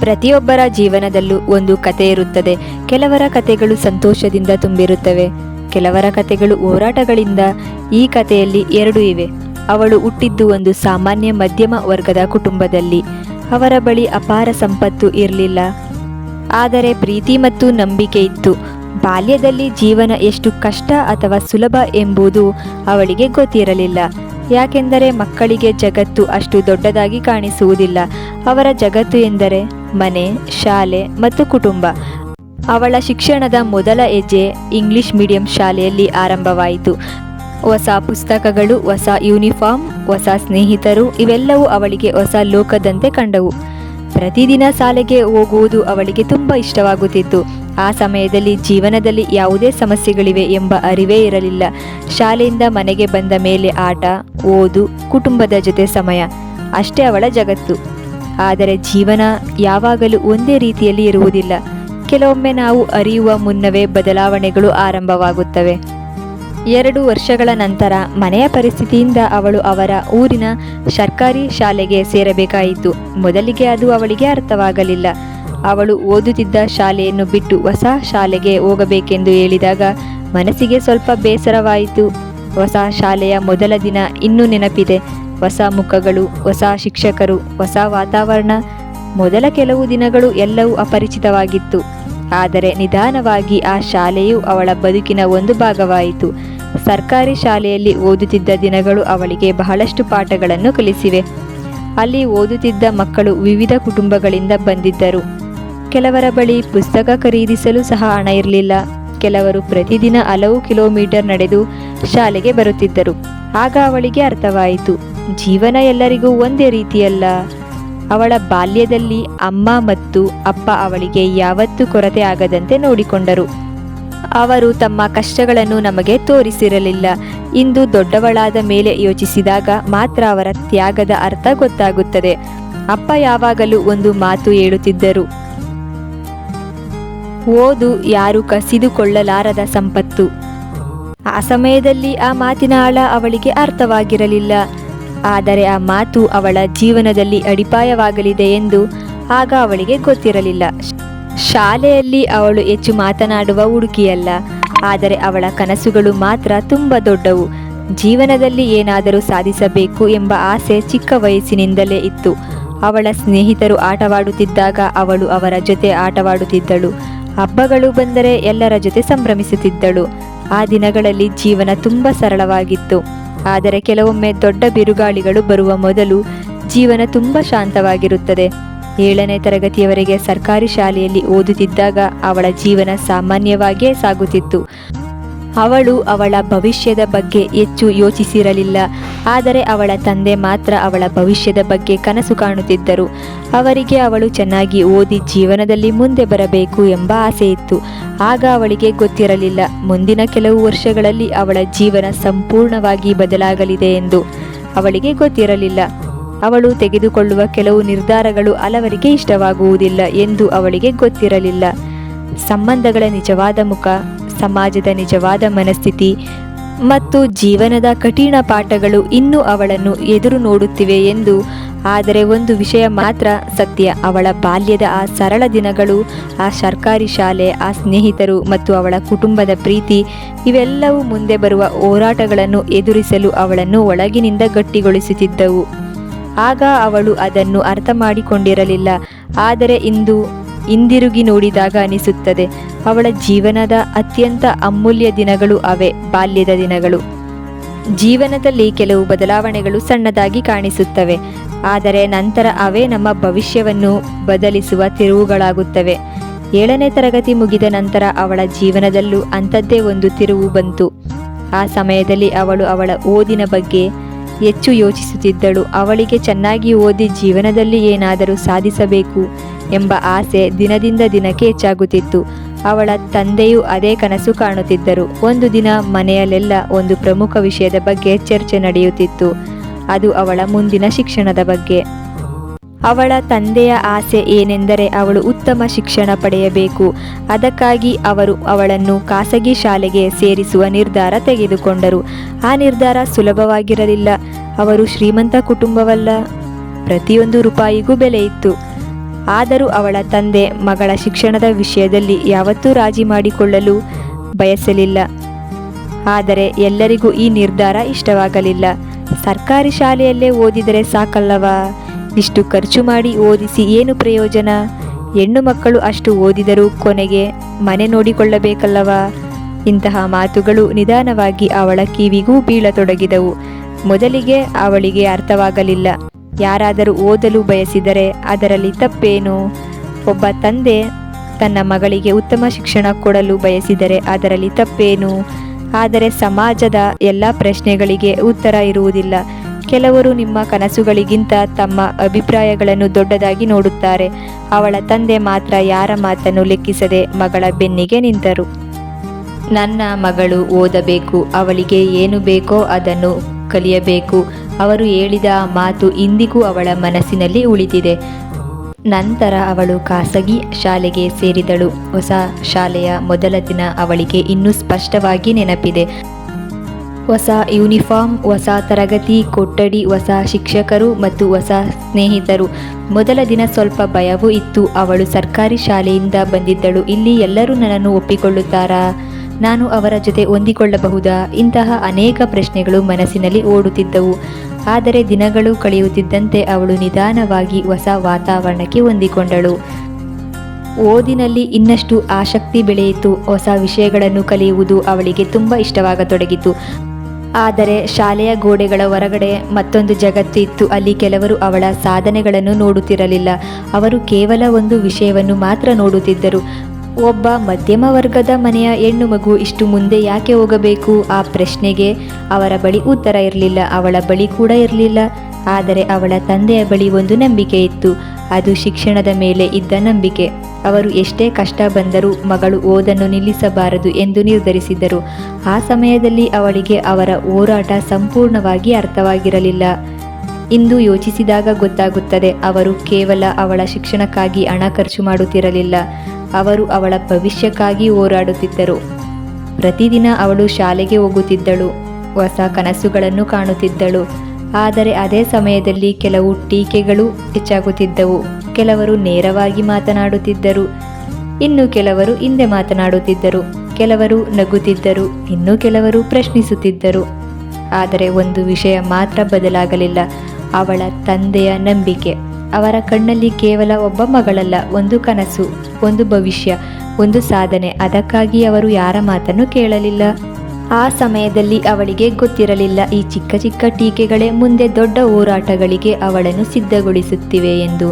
ಪ್ರತಿಯೊಬ್ಬರ ಜೀವನದಲ್ಲೂ ಒಂದು ಕತೆ ಇರುತ್ತದೆ. ಕೆಲವರ ಕತೆಗಳು ಸಂತೋಷದಿಂದ ತುಂಬಿರುತ್ತವೆ, ಕೆಲವರ ಕತೆಗಳು ಹೋರಾಟಗಳಿಂದ. ಈ ಕಥೆಯಲ್ಲಿ ಎರಡು ಇವೆ. ಅವಳು ಹುಟ್ಟಿದ್ದು ಒಂದು ಸಾಮಾನ್ಯ ಮಧ್ಯಮ ವರ್ಗದ ಕುಟುಂಬದಲ್ಲಿ. ಅವರ ಬಳಿ ಅಪಾರ ಸಂಪತ್ತು ಇರಲಿಲ್ಲ, ಆದರೆ ಪ್ರೀತಿ ಮತ್ತು ನಂಬಿಕೆ ಇತ್ತು. ಬಾಲ್ಯದಲ್ಲಿ ಜೀವನ ಎಷ್ಟು ಕಷ್ಟ ಅಥವಾ ಸುಲಭ ಎಂಬುದು ಅವಳಿಗೆ ಗೊತ್ತಿರಲಿಲ್ಲ. ಯಾಕೆಂದರೆ ಮಕ್ಕಳಿಗೆ ಜಗತ್ತು ಅಷ್ಟು ದೊಡ್ಡದಾಗಿ ಕಾಣಿಸುವುದಿಲ್ಲ. ಅವರ ಜಗತ್ತು ಎಂದರೆ ಮನೆ, ಶಾಲೆ ಮತ್ತು ಕುಟುಂಬ. ಅವಳ ಶಿಕ್ಷಣದ ಮೊದಲ ಹೆಜ್ಜೆ ಇಂಗ್ಲಿಷ್ ಮೀಡಿಯಂ ಶಾಲೆಯಲ್ಲಿ ಆರಂಭವಾಯಿತು. ಹೊಸ ಪುಸ್ತಕಗಳು, ಹೊಸ ಯೂನಿಫಾರ್ಮ್, ಹೊಸ ಸ್ನೇಹಿತರು, ಇವೆಲ್ಲವೂ ಅವಳಿಗೆ ಹೊಸ ಲೋಕದಂತೆ ಕಂಡವು. ಪ್ರತಿದಿನ ಶಾಲೆಗೆ ಹೋಗುವುದು ಅವಳಿಗೆ ತುಂಬ ಇಷ್ಟವಾಗುತ್ತಿತ್ತು. ಆ ಸಮಯದಲ್ಲಿ ಜೀವನದಲ್ಲಿ ಯಾವುದೇ ಸಮಸ್ಯೆಗಳಿವೆ ಎಂಬ ಅರಿವೇ ಇರಲಿಲ್ಲ. ಶಾಲೆಯಿಂದ ಮನೆಗೆ ಬಂದ ಮೇಲೆ ಆಟ, ಓದು, ಕುಟುಂಬದ ಜೊತೆ ಸಮಯ ಅಷ್ಟೇ ಅವಳ ಜಗತ್ತು. ಆದರೆ ಜೀವನ ಯಾವಾಗಲೂ ಒಂದೇ ರೀತಿಯಲ್ಲಿ ಇರುವುದಿಲ್ಲ. ಕೆಲವೊಮ್ಮೆ ನಾವು ಅರಿಯುವ ಮುನ್ನವೇ ಬದಲಾವಣೆಗಳು ಆರಂಭವಾಗುತ್ತವೆ. 2 ವರ್ಷಗಳ ನಂತರ ಮನೆಯ ಪರಿಸ್ಥಿತಿಯಿಂದ ಅವಳು ಅವರ ಊರಿನ ಸರ್ಕಾರಿ ಶಾಲೆಗೆ ಸೇರಬೇಕಾಯಿತು. ಮೊದಲಿಗೆ ಅದು ಅವಳಿಗೆ ಅರ್ಥವಾಗಲಿಲ್ಲ. ಅವಳು ಓದುತ್ತಿದ್ದ ಶಾಲೆಯನ್ನು ಬಿಟ್ಟು ಹೊಸ ಶಾಲೆಗೆ ಹೋಗಬೇಕೆಂದು ಹೇಳಿದಾಗ ಮನಸ್ಸಿಗೆ ಸ್ವಲ್ಪ ಬೇಸರವಾಯಿತು. ಹೊಸ ಶಾಲೆಯ ಮೊದಲ ದಿನ ಇನ್ನೂ ನೆನಪಿದೆ. ಹೊಸ ಮುಖಗಳು, ಹೊಸ ಶಿಕ್ಷಕರು, ಹೊಸ ವಾತಾವರಣ. ಮೊದಲ ಕೆಲವು ದಿನಗಳು ಎಲ್ಲವೂ ಅಪರಿಚಿತವಾಗಿತ್ತು. ಆದರೆ ನಿಧಾನವಾಗಿ ಆ ಶಾಲೆಯು ಅವಳ ಬದುಕಿನ ಒಂದು ಭಾಗವಾಯಿತು. ಸರ್ಕಾರಿ ಶಾಲೆಯಲ್ಲಿ ಓದುತ್ತಿದ್ದ ದಿನಗಳು ಅವಳಿಗೆ ಬಹಳಷ್ಟು ಪಾಠಗಳನ್ನು ಕಲಿಸಿವೆ. ಅಲ್ಲಿ ಓದುತ್ತಿದ್ದ ಮಕ್ಕಳು ವಿವಿಧ ಕುಟುಂಬಗಳಿಂದ ಬಂದಿದ್ದರು. ಕೆಲವರ ಬಳಿ ಪುಸ್ತಕ ಖರೀದಿಸಲು ಸಹ ಹಣ ಇರಲಿಲ್ಲ. ಕೆಲವರು ಪ್ರತಿದಿನ ಹಲವು ಕಿಲೋಮೀಟರ್ ನಡೆದು ಶಾಲೆಗೆ ಬರುತ್ತಿದ್ದರು. ಆಗ ಅವಳಿಗೆ ಅರ್ಥವಾಯಿತು, ಜೀವನ ಎಲ್ಲರಿಗೂ ಒಂದೇ ರೀತಿಯಲ್ಲ. ಅವಳ ಬಾಲ್ಯದಲ್ಲಿ ಅಮ್ಮ ಮತ್ತು ಅಪ್ಪ ಅವಳಿಗೆ ಯಾವತ್ತೂ ಕೊರತೆ ಆಗದಂತೆ ನೋಡಿಕೊಂಡರು. ಅವರು ತಮ್ಮ ಕಷ್ಟಗಳನ್ನು ನಮಗೆ ತೋರಿಸಿರಲಿಲ್ಲ. ಇಂದು ದೊಡ್ಡವಳಾದ ಮೇಲೆ ಯೋಚಿಸಿದಾಗ ಮಾತ್ರ ಅವರ ತ್ಯಾಗದ ಅರ್ಥ ಗೊತ್ತಾಗುತ್ತದೆ. ಅಪ್ಪ ಯಾವಾಗಲೂ ಒಂದು ಮಾತು ಹೇಳುತ್ತಿದ್ದರು, ಓದು ಯಾರು ಕಸಿದುಕೊಳ್ಳಲಾರದ ಸಂಪತ್ತು. ಆ ಸಮಯದಲ್ಲಿ ಆ ಮಾತಿನ ಆಳ ಅವಳಿಗೆ ಅರ್ಥವಾಗಿರಲಿಲ್ಲ. ಆದರೆ ಆ ಮಾತು ಅವಳ ಜೀವನದಲ್ಲಿ ಅಡಿಪಾಯವಾಗಲಿದೆ ಎಂದು ಆಗ ಅವಳಿಗೆ ಗೊತ್ತಿರಲಿಲ್ಲ. ಶಾಲೆಯಲ್ಲಿ ಅವಳು ಹೆಚ್ಚು ಮಾತನಾಡುವ ಹುಡುಗಿಯಲ್ಲ, ಆದರೆ ಅವಳ ಕನಸುಗಳು ಮಾತ್ರ ತುಂಬ ದೊಡ್ಡವು. ಜೀವನದಲ್ಲಿ ಏನಾದರೂ ಸಾಧಿಸಬೇಕು ಎಂಬ ಆಸೆ ಚಿಕ್ಕ ವಯಸ್ಸಿನಿಂದಲೇ ಇತ್ತು. ಅವಳ ಸ್ನೇಹಿತರು ಆಟವಾಡುತ್ತಿದ್ದಾಗ ಅವಳು ಅವರ ಜೊತೆ ಆಟವಾಡುತ್ತಿದ್ದಳು. ಹಬ್ಬಗಳು ಬಂದರೆ ಎಲ್ಲರ ಜೊತೆ ಸಂಭ್ರಮಿಸುತ್ತಿದ್ದಳು. ಆ ದಿನಗಳಲ್ಲಿ ಜೀವನ ತುಂಬ ಸರಳವಾಗಿತ್ತು. ಆದರೆ ಕೆಲವೊಮ್ಮೆ ದೊಡ್ಡ ಬಿರುಗಾಳಿಗಳು ಬರುವ ಮೊದಲು ಜೀವನ ತುಂಬ ಶಾಂತವಾಗಿರುತ್ತದೆ. 7ನೇ ತರಗತಿಯವರೆಗೆ ಸರ್ಕಾರಿ ಶಾಲೆಯಲ್ಲಿ ಓದುತ್ತಿದ್ದಾಗ ಅವಳ ಜೀವನ ಸಾಮಾನ್ಯವಾಗಿಯೇ ಸಾಗುತ್ತಿತ್ತು. ಅವಳು ಅವಳ ಭವಿಷ್ಯದ ಬಗ್ಗೆ ಹೆಚ್ಚು ಯೋಚಿಸಿರಲಿಲ್ಲ. ಆದರೆ ಅವಳ ತಂದೆ ಮಾತ್ರ ಅವಳ ಭವಿಷ್ಯದ ಬಗ್ಗೆ ಕನಸು ಕಾಣುತ್ತಿದ್ದರು. ಅವರಿಗೆ ಅವಳು ಚೆನ್ನಾಗಿ ಓದಿ ಜೀವನದಲ್ಲಿ ಮುಂದೆ ಬರಬೇಕು ಎಂಬ ಆಸೆ ಇತ್ತು. ಆಗ ಅವಳಿಗೆ ಗೊತ್ತಿರಲಿಲ್ಲ, ಮುಂದಿನ ಕೆಲವು ವರ್ಷಗಳಲ್ಲಿ ಅವಳ ಜೀವನ ಸಂಪೂರ್ಣವಾಗಿ ಬದಲಾಗಲಿದೆ ಎಂದು. ಅವಳಿಗೆ ಗೊತ್ತಿರಲಿಲ್ಲ, ಅವಳು ತೆಗೆದುಕೊಳ್ಳುವ ಕೆಲವು ನಿರ್ಧಾರಗಳು ಹಲವರಿಗೆ ಇಷ್ಟವಾಗುವುದಿಲ್ಲ ಎಂದು ಅವಳಿಗೆ ಗೊತ್ತಿರಲಿಲ್ಲ. ಸಂಬಂಧಗಳ ನಿಜವಾದ ಮುಖ, ಸಮಾಜದ ನಿಜವಾದ ಮನಸ್ಥಿತಿ ಮತ್ತು ಜೀವನದ ಕಠಿಣ ಪಾಠಗಳು ಇನ್ನೂ ಅವಳನ್ನು ಎದುರು ನೋಡುತ್ತಿವೆ ಎಂದು. ಆದರೆ ಒಂದು ವಿಷಯ ಮಾತ್ರ ಸತ್ಯ, ಅವಳ ಬಾಲ್ಯದ ಆ ಸರಳ ದಿನಗಳು, ಆ ಸರ್ಕಾರಿ ಶಾಲೆ, ಆ ಸ್ನೇಹಿತರು ಮತ್ತು ಅವಳ ಕುಟುಂಬದ ಪ್ರೀತಿ, ಇವೆಲ್ಲವೂ ಮುಂದೆ ಬರುವ ಹೋರಾಟಗಳನ್ನು ಎದುರಿಸಲು ಅವಳನ್ನು ಒಳಗಿನಿಂದ ಗಟ್ಟಿಗೊಳಿಸುತ್ತಿದ್ದವು. ಆಗ ಅವಳು ಅದನ್ನು ಅರ್ಥ ಮಾಡಿಕೊಂಡಿರಲಿಲ್ಲ. ಆದರೆ ಹಿಂದಿರುಗಿ ನೋಡಿದಾಗ ಅನಿಸುತ್ತದೆ, ಅವಳ ಜೀವನದ ಅತ್ಯಂತ ಅಮೂಲ್ಯ ದಿನಗಳು ಅವೇ ಬಾಲ್ಯದ ದಿನಗಳು. ಜೀವನದಲ್ಲಿ ಕೆಲವು ಬದಲಾವಣೆಗಳು ಸಣ್ಣದಾಗಿ ಕಾಣಿಸುತ್ತವೆ, ಆದರೆ ನಂತರ ಅವೇ ನಮ್ಮ ಭವಿಷ್ಯವನ್ನು ಬದಲಿಸುವ ತಿರುವುಗಳಾಗುತ್ತವೆ. 7ನೇ ತರಗತಿ ಮುಗಿದ ನಂತರ ಅವಳ ಜೀವನದಲ್ಲೂ ಅಂಥದ್ದೇ ಒಂದು ತಿರುವು ಬಂತು. ಆ ಸಮಯದಲ್ಲಿ ಅವಳು ಅವಳ ಓದಿನ ಬಗ್ಗೆ ಹೆಚ್ಚು ಯೋಚಿಸುತ್ತಿದ್ದಳು. ಅವಳಿಗೆ ಚೆನ್ನಾಗಿ ಓದಿ ಜೀವನದಲ್ಲಿ ಏನಾದರೂ ಸಾಧಿಸಬೇಕು ಎಂಬ ಆಸೆ ದಿನದಿಂದ ದಿನಕ್ಕೆ ಹೆಚ್ಚಾಗುತ್ತಿತ್ತು. ಅವಳ ತಂದೆಯೂ ಅದೇ ಕನಸು ಕಾಣುತ್ತಿದ್ದರು. ಒಂದು ದಿನ ಮನೆಯಲ್ಲೆಲ್ಲ ಒಂದು ಪ್ರಮುಖ ವಿಷಯದ ಬಗ್ಗೆ ಚರ್ಚೆ ನಡೆಯುತ್ತಿತ್ತು. ಅದು ಅವಳ ಮುಂದಿನ ಶಿಕ್ಷಣದ ಬಗ್ಗೆ. ಅವಳ ತಂದೆಯ ಆಸೆ ಏನೆಂದರೆ ಅವಳು ಉತ್ತಮ ಶಿಕ್ಷಣ ಪಡೆಯಬೇಕು. ಅದಕ್ಕಾಗಿ ಅವರು ಅವಳನ್ನು ಖಾಸಗಿ ಶಾಲೆಗೆ ಸೇರಿಸುವ ನಿರ್ಧಾರ ತೆಗೆದುಕೊಂಡರು. ಆ ನಿರ್ಧಾರ ಸುಲಭವಾಗಿರಲಿಲ್ಲ. ಅವರು ಶ್ರೀಮಂತ ಕುಟುಂಬವಲ್ಲ, ಪ್ರತಿಯೊಂದು ರೂಪಾಯಿಗೂ ಬೆಲೆ ಇತ್ತು. ಆದರೂ ಅವಳ ತಂದೆ ಮಗಳ ಶಿಕ್ಷಣದ ವಿಷಯದಲ್ಲಿ ಯಾವತ್ತೂ ರಾಜಿ ಮಾಡಿಕೊಳ್ಳಲು ಬಯಸಲಿಲ್ಲ. ಆದರೆ ಎಲ್ಲರಿಗೂ ಈ ನಿರ್ಧಾರ ಇಷ್ಟವಾಗಲಿಲ್ಲ. ಸರ್ಕಾರಿ ಶಾಲೆಯಲ್ಲೇ ಓದಿದರೆ ಸಾಕಲ್ಲವಾ? ಇಷ್ಟು ಖರ್ಚು ಮಾಡಿ ಓದಿಸಿ ಏನು ಪ್ರಯೋಜನ? ಹೆಣ್ಣು ಮಕ್ಕಳು ಅಷ್ಟು ಓದಿದರೂ ಕೊನೆಗೆ ಮನೆ ನೋಡಿಕೊಳ್ಳಬೇಕಲ್ಲವಾ? ಇಂತಹ ಮಾತುಗಳು ನಿಧಾನವಾಗಿ ಅವಳ ಕಿವಿಗೂ ಬೀಳತೊಡಗಿದವು. ಮೊದಲಿಗೆ ಅವಳಿಗೆ ಅರ್ಥವಾಗಲಿಲ್ಲ. ಯಾರಾದರೂ ಓದಲು ಬಯಸಿದರೆ ಅದರಲ್ಲಿ ತಪ್ಪೇನು? ಒಬ್ಬ ತಂದೆ ತನ್ನ ಮಗಳಿಗೆ ಉತ್ತಮ ಶಿಕ್ಷಣ ಕೊಡಲು ಬಯಸಿದರೆ ಅದರಲ್ಲಿ ತಪ್ಪೇನು? ಆದರೆ ಸಮಾಜದ ಎಲ್ಲ ಪ್ರಶ್ನೆಗಳಿಗೆ ಉತ್ತರ ಇರುವುದಿಲ್ಲ. ಕೆಲವರು ನಿಮ್ಮ ಕನಸುಗಳಿಗಿಂತ ತಮ್ಮ ಅಭಿಪ್ರಾಯಗಳನ್ನು ದೊಡ್ಡದಾಗಿ ನೋಡುತ್ತಾರೆ. ಅವಳ ತಂದೆ ಮಾತ್ರ ಯಾರ ಮಾತನ್ನು ಲೆಕ್ಕಿಸದೆ ಮಗಳ ಬೆನ್ನಿಗೆ ನಿಂತರು. ನನ್ನ ಮಗಳು ಓದಬೇಕು, ಅವಳಿಗೆ ಏನು ಬೇಕೋ ಅದನ್ನು ಕಲಿಯಬೇಕು. ಅವರು ಹೇಳಿದ ಆ ಮಾತು ಇಂದಿಗೂ ಅವಳ ಮನಸ್ಸಿನಲ್ಲಿ ಉಳಿದಿದೆ. ನಂತರ ಅವಳು ಖಾಸಗಿ ಶಾಲೆಗೆ ಸೇರಿದಳು. ಹೊಸ ಶಾಲೆಯ ಮೊದಲ ದಿನ ಅವಳಿಗೆ ಇನ್ನೂ ಸ್ಪಷ್ಟವಾಗಿ ನೆನಪಿದೆ. ಹೊಸ ಯೂನಿಫಾರ್ಮ್, ಹೊಸ ತರಗತಿ ಕೊಠಡಿ, ಹೊಸ ಶಿಕ್ಷಕರು ಮತ್ತು ಹೊಸ ಸ್ನೇಹಿತರು. ಮೊದಲ ದಿನ ಸ್ವಲ್ಪ ಭಯವೂ ಇತ್ತು. ಅವಳು ಸರ್ಕಾರಿ ಶಾಲೆಯಿಂದ ಬಂದಿದ್ದಳು. ಇಲ್ಲಿ ಎಲ್ಲರೂ ನನ್ನನ್ನು ಒಪ್ಪಿಕೊಳ್ಳುತ್ತಾರಾ? ನಾನು ಅವರ ಜೊತೆ ಹೊಂದಿಕೊಳ್ಳಬಹುದಾ? ಇಂತಹ ಅನೇಕ ಪ್ರಶ್ನೆಗಳು ಮನಸ್ಸಿನಲ್ಲಿ ಓಡುತ್ತಿದ್ದವು. ಆದರೆ ದಿನಗಳು ಕಳೆಯುತ್ತಿದ್ದಂತೆ ಅವಳು ನಿಧಾನವಾಗಿ ಹೊಸ ವಾತಾವರಣಕ್ಕೆ ಹೊಂದಿಕೊಂಡಳು. ಓದಿನಲ್ಲಿ ಇನ್ನಷ್ಟು ಆಸಕ್ತಿ ಬೆಳೆಯಿತು. ಹೊಸ ವಿಷಯಗಳನ್ನು ಕಲಿಯುವುದು ಅವಳಿಗೆ ತುಂಬ ಇಷ್ಟವಾಗತೊಡಗಿತು. ಆದರೆ ಶಾಲೆಯ ಗೋಡೆಗಳ ಹೊರಗಡೆ ಮತ್ತೊಂದು ಜಗತ್ತು ಇತ್ತು. ಅಲ್ಲಿ ಕೆಲವರು ಅವಳ ಸಾಧನೆಗಳನ್ನು ನೋಡುತ್ತಿರಲಿಲ್ಲ. ಅವರು ಕೇವಲ ಒಂದು ವಿಷಯವನ್ನು ಮಾತ್ರ ನೋಡುತ್ತಿದ್ದರು. ಒಬ್ಬ ಮಧ್ಯಮ ವರ್ಗದ ಮನೆಯ ಹೆಣ್ಣು ಮಗು ಇಷ್ಟು ಮುಂದೆ ಯಾಕೆ ಹೋಗಬೇಕು? ಆ ಪ್ರಶ್ನೆಗೆ ಅವರ ಬಳಿ ಉತ್ತರ ಇರಲಿಲ್ಲ. ಅವಳ ಬಳಿ ಕೂಡ ಇರಲಿಲ್ಲ. ಆದರೆ ಅವಳ ತಂದೆಯ ಬಳಿ ಒಂದು ನಂಬಿಕೆ ಇತ್ತು. ಅದು ಶಿಕ್ಷಣದ ಮೇಲೆ ಇದ್ದ ನಂಬಿಕೆ. ಅವರು ಎಷ್ಟೇ ಕಷ್ಟ ಬಂದರೂ ಮಗಳು ಓದನ್ನು ನಿಲ್ಲಿಸಬಾರದು ಎಂದು ನಿರ್ಧರಿಸಿದ್ದರು. ಆ ಸಮಯದಲ್ಲಿ ಅವಳಿಗೆ ಅವರ ಹೋರಾಟ ಸಂಪೂರ್ಣವಾಗಿ ಅರ್ಥವಾಗಿರಲಿಲ್ಲ. ಇಂದು ಯೋಚಿಸಿದಾಗ ಗೊತ್ತಾಗುತ್ತದೆ, ಅವರು ಕೇವಲ ಅವಳ ಶಿಕ್ಷಣಕ್ಕಾಗಿ ಹಣ ಖರ್ಚು ಮಾಡುತ್ತಿರಲಿಲ್ಲ. ಅವರು ಅವಳ ಭವಿಷ್ಯಕ್ಕಾಗಿ ಹೋರಾಡುತ್ತಿದ್ದರು. ಪ್ರತಿದಿನ ಅವಳು ಶಾಲೆಗೆ ಹೋಗುತ್ತಿದ್ದಳು, ಹೊಸ ಕನಸುಗಳನ್ನು ಕಾಣುತ್ತಿದ್ದಳು. ಆದರೆ ಅದೇ ಸಮಯದಲ್ಲಿ ಕೆಲವು ಟೀಕೆಗಳು ಹೆಚ್ಚಾಗುತ್ತಿದ್ದವು. ಕೆಲವರು ನೇರವಾಗಿ ಮಾತನಾಡುತ್ತಿದ್ದರು, ಇನ್ನು ಕೆಲವರು ಹಿಂದೆ ಮಾತನಾಡುತ್ತಿದ್ದರು. ಕೆಲವರು ನಗುತ್ತಿದ್ದರು, ಇನ್ನು ಕೆಲವರು ಪ್ರಶ್ನಿಸುತ್ತಿದ್ದರು. ಆದರೆ ಒಂದು ವಿಷಯ ಮಾತ್ರ ಬದಲಾಗಲಿಲ್ಲ, ಅವಳ ತಂದೆಯ ನಂಬಿಕೆ. ಅವರ ಕಣ್ಣಲ್ಲಿ ಕೇವಲ ಒಬ್ಬ ಮಗಳಲ್ಲ, ಒಂದು ಕನಸು, ಒಂದು ಭವಿಷ್ಯ, ಒಂದು ಸಾಧನೆ. ಅದಕ್ಕಾಗಿ ಅವರು ಯಾರ ಮಾತನ್ನು ಕೇಳಲಿಲ್ಲ. ಆ ಸಮಯದಲ್ಲಿ ಅವಳಿಗೆ ಗೊತ್ತಿರಲಿಲ್ಲ, ಈ ಚಿಕ್ಕ ಚಿಕ್ಕ ಟೀಕೆಗಳೇ ಮುಂದೆ ದೊಡ್ಡ ಹೋರಾಟಗಳಿಗೆ ಅವಳನ್ನು ಸಿದ್ಧಗೊಳಿಸುತ್ತಿವೆ ಎಂದು.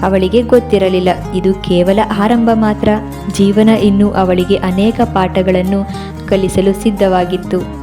ಅವಳಿಗೆ ಗೊತ್ತಿರಲಿಲ್ಲ, ಇದು ಕೇವಲ ಆರಂಭ ಮಾತ್ರ. ಜೀವನ ಇನ್ನೂ ಅವಳಿಗೆ ಅನೇಕ ಪಾಠಗಳನ್ನು ಕಲಿಸಲು ಸಿದ್ಧವಾಗಿತ್ತು.